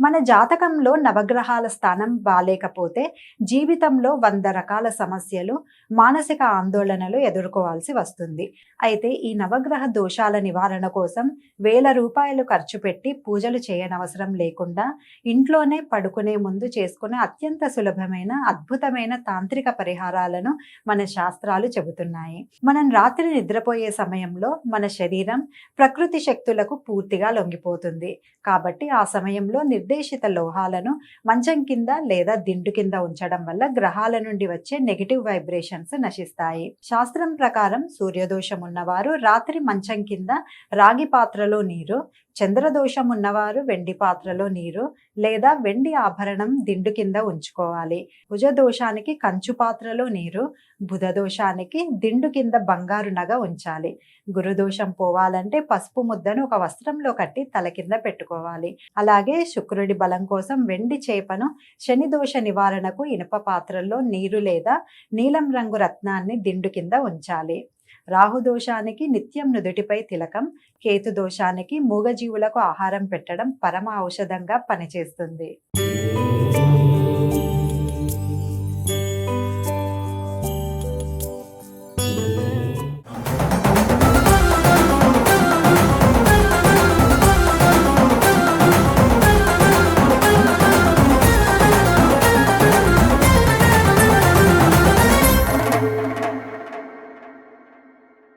మన జాతకంలో నవగ్రహాల స్థానం బాలేకపోతే జీవితంలో 100 రకాల సమస్యలు, మానసిక ఆందోళనలు ఎదుర్కోవాల్సి వస్తుంది. అయితే ఈ నవగ్రహ దోషాల నివారణ కోసం వేల రూపాయలు ఖర్చు పెట్టి పూజలు చేయనవసరం లేకుండా ఇంట్లోనే పడుకునే ముందు చేసుకునే అత్యంత సులభమైన అద్భుతమైన తాంత్రిక పరిహారాలను మన శాస్త్రాలు చెబుతున్నాయి. మనం రాత్రి నిద్రపోయే సమయంలో మన శరీరం ప్రకృతి శక్తులకు పూర్తిగా లొంగిపోతుంది. కాబట్టి ఆ సమయంలో నిర్దేశిత లోహాలను మంచం కింద లేదా దిండు కింద ఉంచడం వల్ల గ్రహాల నుండి వచ్చే నెగిటివ్ వైబ్రేషన్స్ నశిస్తాయి. శాస్త్రం ప్రకారం సూర్యదోషం ఉన్నవారు రాత్రి మంచం కింద రాగి పాత్రలో నీరు, చంద్రదోషం ఉన్నవారు వెండి పాత్రలో నీరు లేదా వెండి ఆభరణం దిండు కింద ఉంచుకోవాలి. కుజదోషానికి కంచు పాత్రలో నీరు, బుధ దోషానికి దిండు కింద బంగారు నగ ఉంచాలి. గురుదోషం పోవాలంటే పసుపు ముద్దను ఒక వస్త్రంలో కట్టి తల కింద పెట్టుకోవాలి. అలాగే శుక్రుడి బలం కోసం వెండి చేపను, శని దోష నివారణకు ఇనుప పాత్రల్లో నీరు లేదా నీలం రంగు రత్నాన్ని దిండు కింద ఉంచాలి. రాహుదోషానికి నిత్యం నుదుటిపై తిలకం, కేతు దోషానికి మూగజీవులకు ఆహారం పెట్టడం పరమ ఔషధంగా పనిచేస్తుంది.